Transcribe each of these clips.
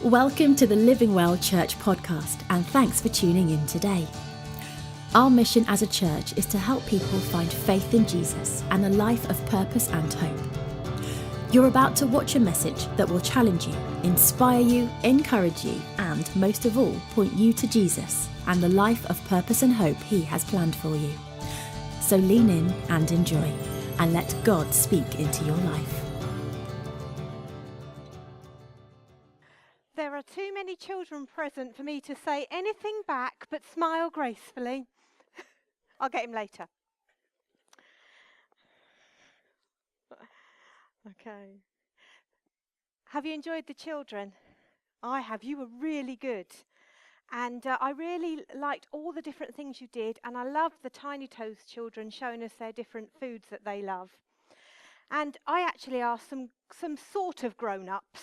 Welcome to the Living Well Church podcast, and thanks for tuning in today. Our mission as a church is to help people find faith in Jesus and a life of purpose and hope. You're about to watch a message that will challenge you, inspire you, encourage you, and most of all, point you to Jesus and the life of purpose and hope He has planned for you. So lean in and enjoy, and let God speak into your life. There are too many children present for me to say anything back but smile gracefully. I'll get him later. Okay. Have you enjoyed the children? I have. You were really good. And I really liked all the different things you did. And I loved the Tiny Toes children showing us their different foods that they love. And I actually asked some sort of grown-ups.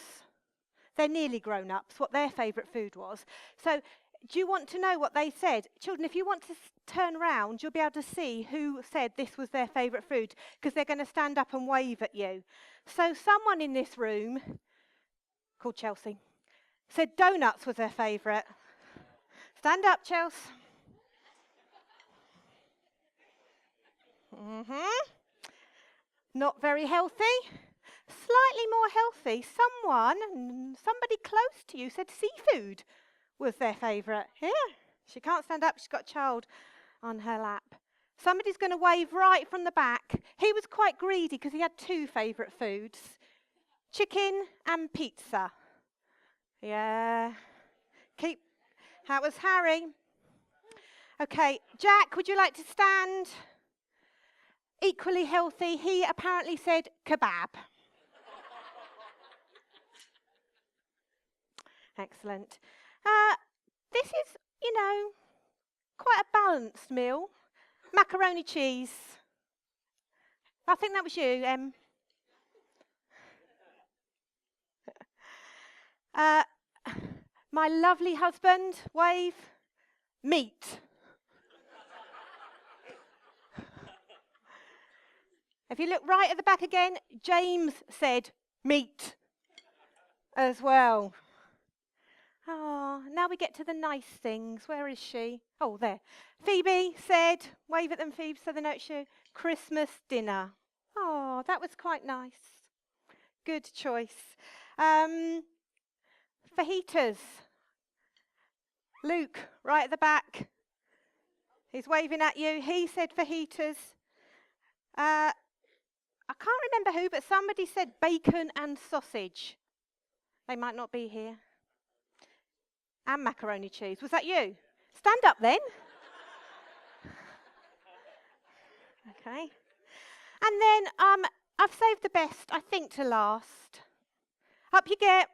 They're nearly grown-ups, what their favourite food was. So do you want to know what they said? Children, if you want to turn around, you'll be able to see who said this was their favourite food, because they're going to stand up and wave at you. So someone in this room, called Chelsea, said donuts was their favourite. Stand up, Chelsea. Not very healthy. Slightly more healthy. Somebody close to you said seafood was their favourite. Yeah, she can't stand up. She's got a child on her lap. Somebody's going to wave right from the back. He was quite greedy because he had two favourite foods, chicken and pizza. Yeah. That was Harry. Okay, Jack, would you like to stand? Equally healthy. He apparently said kebab. Excellent. This is, quite a balanced meal. Macaroni cheese. I think that was you, Em. My lovely husband, wave, meat. If you look right at the back again, James said meat as well. Oh, now we get to the nice things. Where is she? Oh, there. Phoebe said, wave at them, Phoebe, so they know it's you, Christmas dinner. Oh, that was quite nice. Good choice. Fajitas. Luke, right at the back. He's waving at you. He said fajitas. I can't remember who, but somebody said bacon and sausage. They might not be here. And macaroni cheese. Was that you? Stand up then. Okay. And then I've saved the best, I think, to last. Up you get.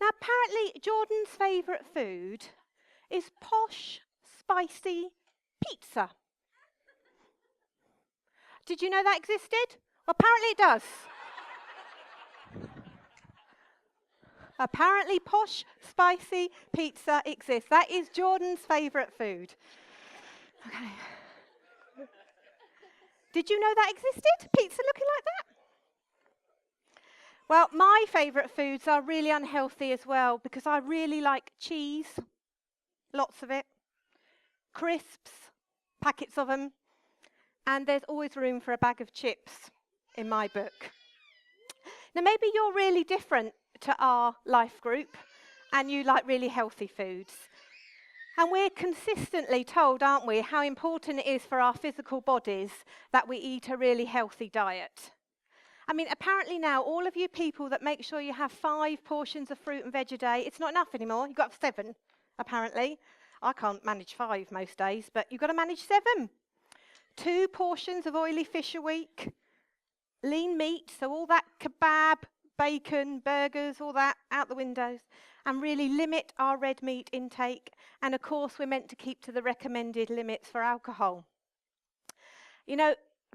Now, apparently, Jordan's favourite food is posh, spicy pizza. Did you know that existed? Well, apparently it does. Apparently, posh, spicy pizza exists. That is Jordan's favourite food. Okay. Did you know that existed? Pizza looking like that? Well, my favourite foods are really unhealthy as well, because I really like cheese, lots of it, crisps, packets of them, and there's always room for a bag of chips in my book. Now, maybe you're really different to our life group, and you like really healthy foods. And we're consistently told, aren't we, how important it is for our physical bodies that we eat a really healthy diet. I mean, apparently now, all of you people that make sure you have 5 portions of fruit and veg a day, it's not enough anymore. You've got to have 7, apparently. I can't manage 5 most days, but you've got to manage 7. 2 portions of oily fish a week. Lean meat, so all that kebab, bacon, burgers, all that out the windows, and really limit our red meat intake. And of course, we're meant to keep to the recommended limits for alcohol.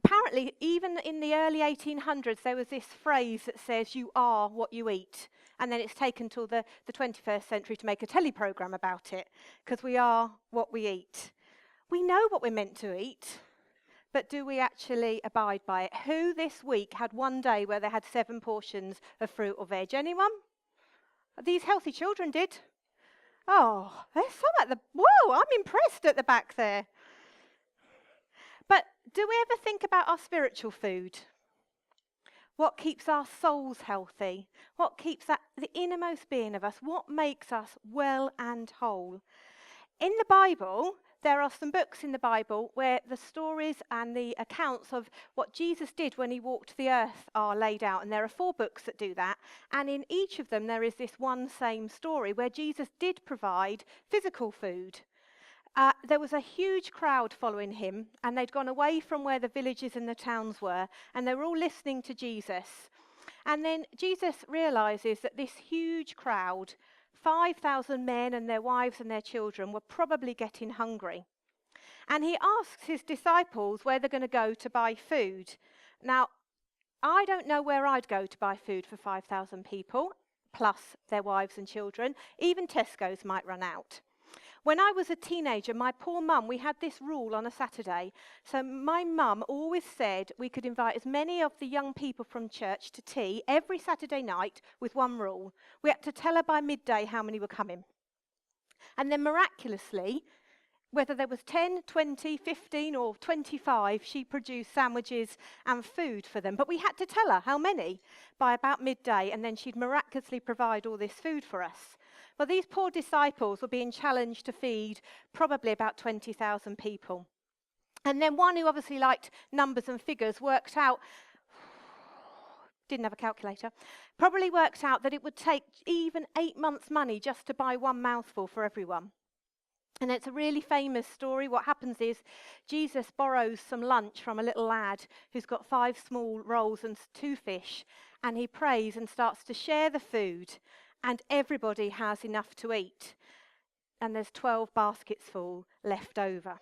Apparently, even in the early 1800s, there was this phrase that says, you are what you eat. And then it's taken till the 21st century to make a telly programme about it, because we are what we eat. We know what we're meant to eat, but do we actually abide by it? Who this week had one day where they had 7 portions of fruit or veg? Anyone? These healthy children did. Oh, there's some at the... Whoa, I'm impressed at the back there. But do we ever think about our spiritual food? What keeps our souls healthy? What keeps the innermost being of us? What makes us well and whole? In the Bible, there are some books in the Bible where the stories and the accounts of what Jesus did when he walked the earth are laid out. And there are 4 books that do that. And in each of them, there is this one same story where Jesus did provide physical food. There was a huge crowd following him, and they'd gone away from where the villages and the towns were, and they were all listening to Jesus. And then Jesus realizes that this huge crowd, 5,000 men and their wives and their children, were probably getting hungry. And he asks his disciples where they're going to go to buy food. Now, I don't know where I'd go to buy food for 5,000 people, plus their wives and children. Even Tesco's might run out. When I was a teenager, my poor mum, we had this rule on a Saturday. So my mum always said we could invite as many of the young people from church to tea every Saturday night with one rule. We had to tell her by midday how many were coming. And then miraculously, whether there was 10, 20, 15 or 25, she produced sandwiches and food for them. But we had to tell her how many by about midday, and then she'd miraculously provide all this food for us. Well, these poor disciples were being challenged to feed probably about 20,000 people. And then one who obviously liked numbers and figures worked out, didn't have a calculator, probably worked out that it would take even 8 months' money just to buy one mouthful for everyone. And it's a really famous story. What happens is Jesus borrows some lunch from a little lad who's got 5 small rolls and 2 fish, and he prays and starts to share the food. And everybody has enough to eat. And there's 12 baskets full left over.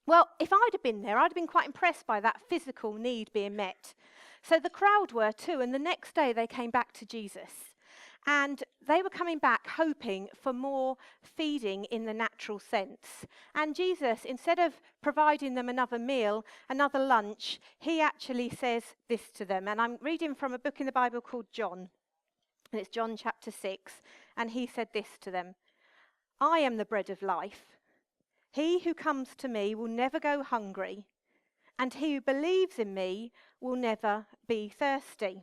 Well, if I'd have been there, I'd have been quite impressed by that physical need being met. So the crowd were too, and the next day they came back to Jesus. And they were coming back hoping for more feeding in the natural sense. And Jesus, instead of providing them another meal, another lunch, he actually says this to them. And I'm reading from a book in the Bible called John. And it's John chapter 6, and he said this to them: I am the bread of life. He who comes to me will never go hungry, and he who believes in me will never be thirsty.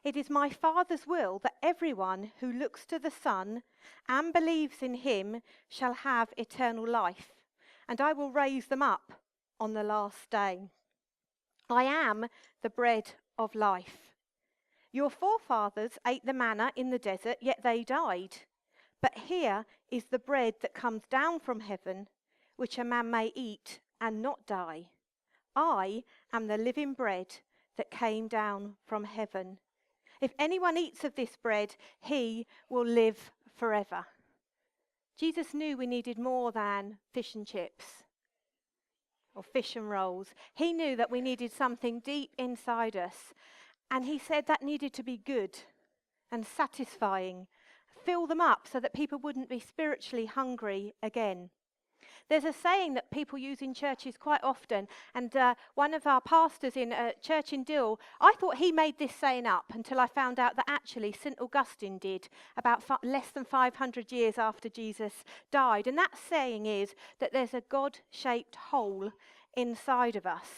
It is my Father's will that everyone who looks to the Son and believes in him shall have eternal life, and I will raise them up on the last day. I am the bread of life. Your forefathers ate the manna in the desert, yet they died. But here is the bread that comes down from heaven, which a man may eat and not die. I am the living bread that came down from heaven. If anyone eats of this bread, he will live forever. Jesus knew we needed more than fish and chips or fish and rolls. He knew that we needed something deep inside us. And he said that needed to be good and satisfying, fill them up so that people wouldn't be spiritually hungry again. There's a saying that people use in churches quite often, and one of our pastors in a church in Dill, I thought he made this saying up until I found out that actually St. Augustine did about less than 500 years after Jesus died. And that saying is that there's a God-shaped hole inside of us.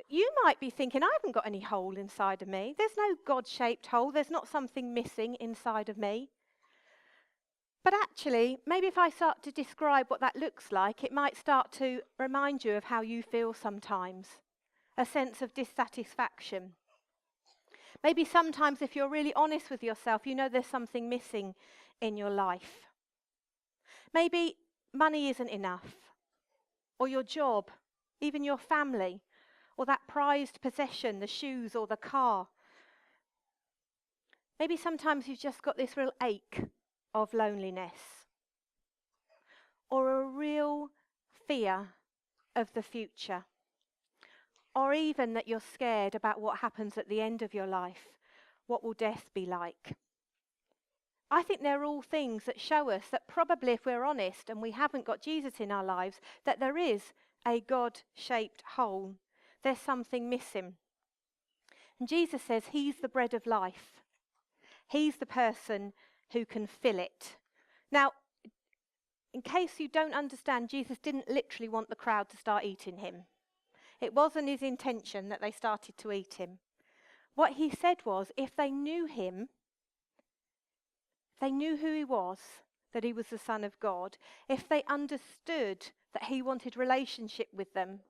You might be thinking, I haven't got any hole inside of me. There's no God-shaped hole. There's not something missing inside of me. But actually, maybe if I start to describe what that looks like, it might start to remind you of how you feel sometimes. A sense of dissatisfaction. Maybe sometimes if you're really honest with yourself, you know there's something missing in your life. Maybe money isn't enough. Or your job, even your family. Or that prized possession, the shoes or the car. Maybe sometimes you've just got this real ache of loneliness. Or a real fear of the future. Or even that you're scared about what happens at the end of your life. What will death be like? I think they're all things that show us that probably if we're honest and we haven't got Jesus in our lives, that there is a God-shaped hole, there's something missing. And Jesus says he's the bread of life. He's the person who can fill it. Now, in case you don't understand, Jesus didn't literally want the crowd to start eating him. It wasn't his intention that they started to eat him. What he said was, if they knew him, they knew who he was, that he was the Son of God, if they understood that he wanted relationship with them,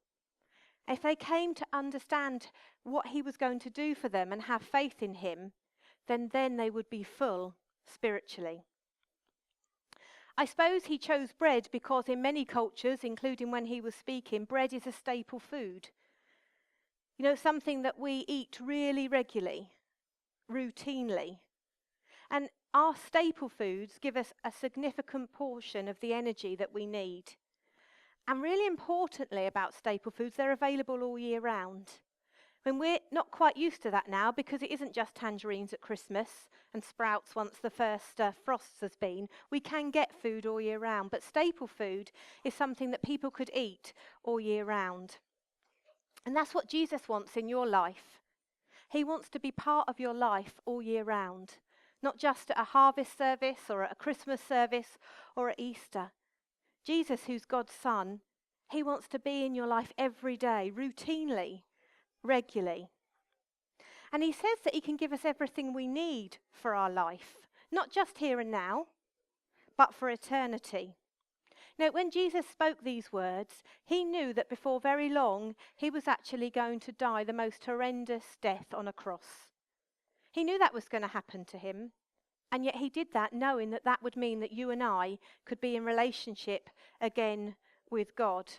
if they came to understand what he was going to do for them and have faith in him, then they would be full spiritually. I suppose he chose bread because in many cultures, including when he was speaking, bread is a staple food. You know, something that we eat really regularly, routinely. And our staple foods give us a significant portion of the energy that we need. And really importantly about staple foods, they're available all year round. When we're not quite used to that now, because it isn't just tangerines at Christmas and sprouts once the first frost has been, we can get food all year round. But staple food is something that people could eat all year round. And that's what Jesus wants in your life. He wants to be part of your life all year round, not just at a harvest service or at a Christmas service or at Easter. Jesus, who's God's Son, he wants to be in your life every day, routinely, regularly. And he says that he can give us everything we need for our life, not just here and now, but for eternity. Now, when Jesus spoke these words, he knew that before very long, he was actually going to die the most horrendous death on a cross. He knew that was going to happen to him, and yet he did that knowing that that would mean that you and I could be in relationship again with God.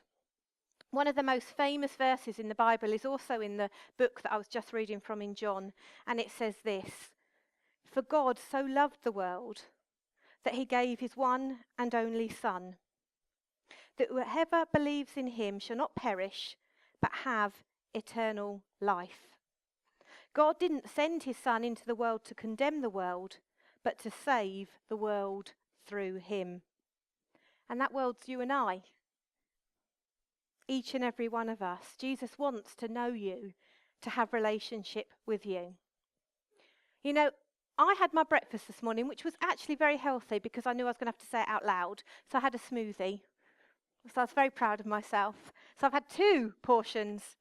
One of the most famous verses in the Bible is also in the book that I was just reading from in John, and it says this: "For God so loved the world that he gave his one and only Son, that whoever believes in him shall not perish, but have eternal life." God didn't send his Son into the world to condemn the world, but to save the world through him. And that world's you and I. Each and every one of us. Jesus wants to know you, to have relationship with you. You know, I had my breakfast this morning, which was actually very healthy because I knew I was going to have to say it out loud. So I had a smoothie. So I was very proud of myself. So I've had 2 portions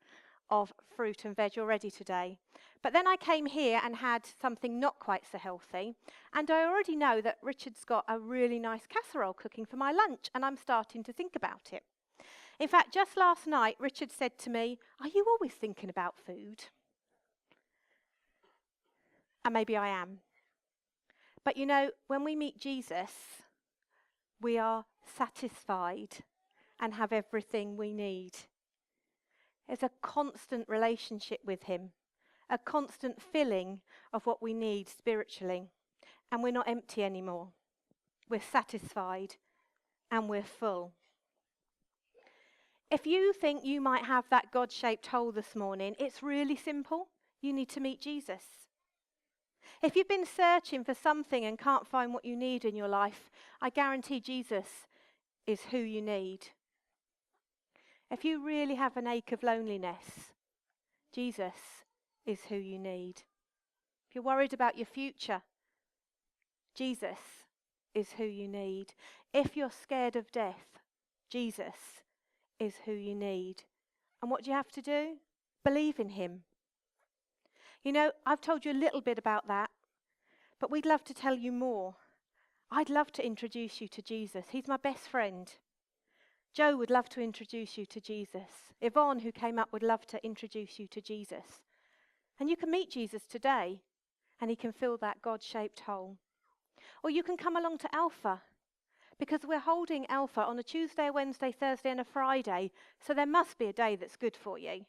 of fruit and veg already today. But then I came here and had something not quite so healthy. And I already know that Richard's got a really nice casserole cooking for my lunch, and I'm starting to think about it. In fact, just last night, Richard said to me, "Are you always thinking about food?" And maybe I am. But you know, when we meet Jesus, we are satisfied and have everything we need. There's a constant relationship with him, a constant filling of what we need spiritually. And we're not empty anymore. We're satisfied and we're full. If you think you might have that God-shaped hole this morning, it's really simple. You need to meet Jesus. If you've been searching for something and can't find what you need in your life, I guarantee Jesus is who you need. If you really have an ache of loneliness, Jesus is who you need. If you're worried about your future, Jesus is who you need. If you're scared of death, Jesus is who you need. And what do you have to do? Believe in him. You know, I've told you a little bit about that, but we'd love to tell you more. I'd love to introduce you to Jesus. He's my best friend. Joe would love to introduce you to Jesus. Yvonne, who came up, would love to introduce you to Jesus. And you can meet Jesus today, and he can fill that God-shaped hole. Or you can come along to Alpha, because we're holding Alpha on a Tuesday, a Wednesday, Thursday, and a Friday, so there must be a day that's good for you.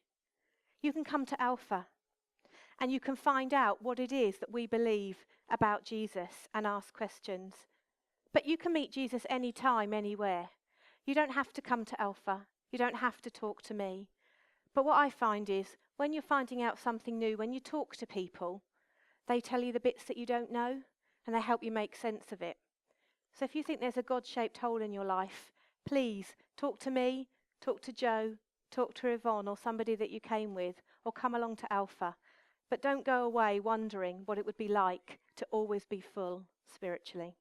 You can come to Alpha, and you can find out what it is that we believe about Jesus and ask questions. But you can meet Jesus anytime, anywhere. You don't have to come to Alpha. You don't have to talk to me. But what I find is, when you're finding out something new, when you talk to people, they tell you the bits that you don't know, and they help you make sense of it. So if you think there's a God-shaped hole in your life, please talk to me, Talk to Joe, talk to Yvonne or somebody that you came with, or come along to Alpha. But don't go away wondering what it would be like to always be full spiritually.